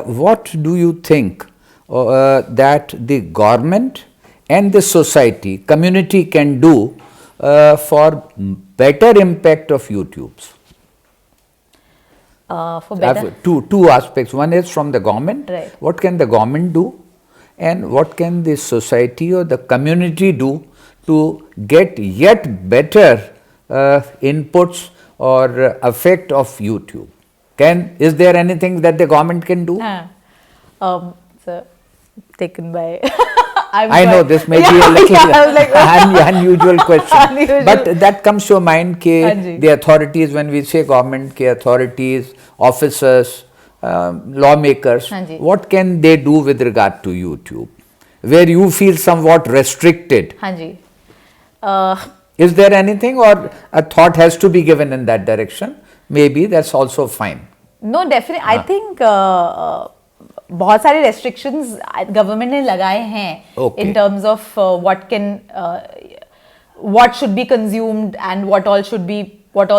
what do you think that the government and the society, community can do for better impact of YouTube's? For better? Two aspects. One is from the government. Right. What can the government do? And what can the society or the community do to get yet better inputs or effect of YouTube? Is there anything that the government can do? So, taken by... I know this may be a little unusual question, but that comes to mind that the authorities, when we say government, authorities, officers, lawmakers, what can they do with regard to YouTube, where you feel somewhat restricted? Is there anything, or a thought has to be given in that direction? Maybe that's also fine. No, definitely. I think बहुत सारे restrictions government ने लगाए हैं in terms of what should be consumed and what all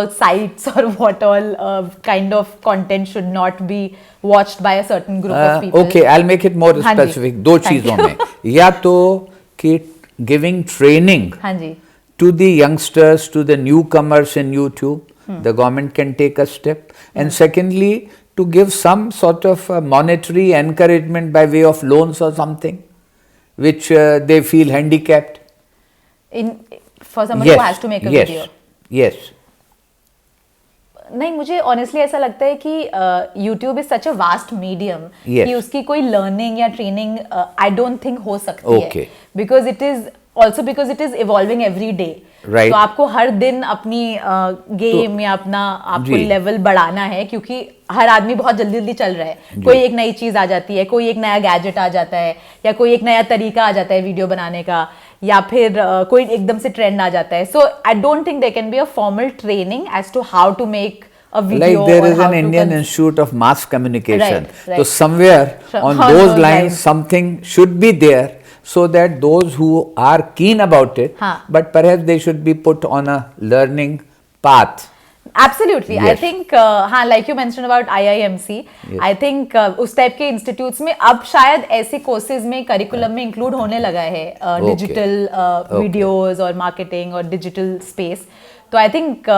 sites or what all kind of content should not be watched by a certain group of people. Okay, I'll make it more specific. दो चीजों में या तो कि giving training to the youngsters, to the newcomers in YouTube, the government can take a step, and secondly, to give some sort of monetary encouragement by way of loans or something, which they feel handicapped. For someone who has to make a video. Yes. नहीं, मुझे honestly ऐसा लगता है कि YouTube is such a vast medium कि उसकी कोई learning या training I don't think हो सकती है, because it is evolving every day. Right. तो आपको हर दिन अपनी गेम या अपना आपको लेवल बढ़ाना है, क्योंकि हर आदमी बहुत जल्दी जल्दी चल रहा है. कोई एक नई चीज आ जाती है, कोई एक नया गैजेट आ जाता है, या कोई एक नया तरीका आ जाता है वीडियो बनाने का, या फिर कोई एकदम से ट्रेंड आ जाता है. So I don't think there can be a formal training as to how to make a video. Like there is an Indian Institute of Mass Communication. Right. So somewhere on those lines something should be there, so that those who are keen about it, but perhaps they should be put on a learning path. Absolutely. I think like you mentioned about IIMC, I think उस type के institutes में अब शायद ऐसे courses में curriculum में include होने लगा है डिजिटल वीडियोस और मार्केटिंग और डिजिटल स्पेस. तो आई थिंक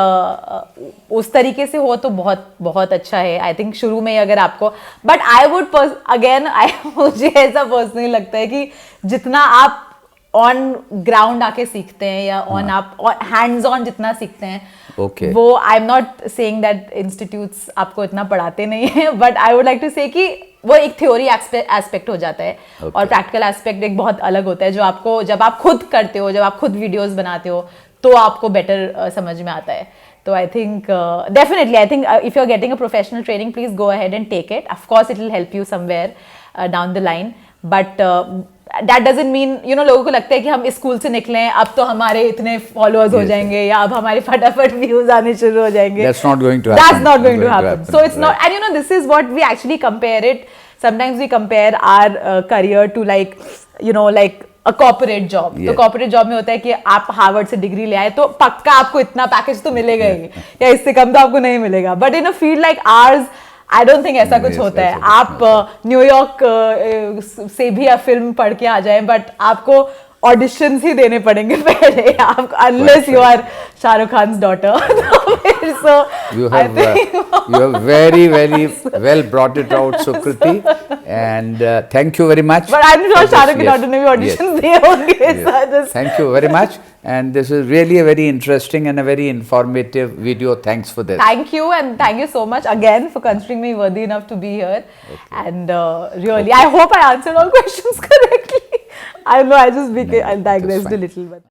उस तरीके से हो तो बहुत बहुत अच्छा है. आई थिंक शुरू में अगर आपको, बट आई वुड अगेन मुझे ऐसा पर्सनली लगता है कि जितना आप ऑन ग्राउंड आके सीखते हैं या आप हैंड्स ऑन जितना सीखते हैं, वो I am not saying that institutes आपको इतना पढ़ाते नहीं है, but I would like to say कि वो एक थ्योरी एस्पेक्ट हो जाता है और प्रैक्टिकल एस्पेक्ट एक बहुत अलग होता है, जो आपको जब आप खुद करते हो, जब आप खुद वीडियोस बनाते हो, तो आपको बेटर समझ में आता है. तो I think definitely I think if you are getting a professional training, please go ahead and take it. Of course it will help you somewhere down the line, but that doesn't mean लोगों को लगता है कि हम school से निकले हैं, अब तो हमारे इतने फॉलोअर्स हो जाएंगे या अब हमारे फटाफट व्यूज आने शुरू हो जाएंगे. That's not going to happen. So it's not, and this is what we actually compare it. Sometimes we compare our career to like a corporate job. तो corporate job में होता है कि आप हार्वर्ड से डिग्री ले आए तो पक्का आपको इतना पैकेज तो मिलेगा ही, या इससे कम तो आपको नहीं मिलेगा. But in a field like hours I don't think ऐसा कुछ होता है. आप न्यूयॉर्क से भी आप फिल्म पढ़ के आ जाए, बट आपको ऑडिशंस ही देने पड़ेंगे पहले, आप unless you are Shahrukh Khan's daughter. So you have very well brought it out, Sukriti, and thank you very much. But I'm sure Shahrukh Khan's daughter ने भी auditions दिए होंगे. Thank you very much, and this is really a very interesting and a very informative video. Thanks for this. Thank you, and thank you so much again for considering me worthy enough to be here. And really, I hope I answered all questions correctly. I know I just digressed a little bit.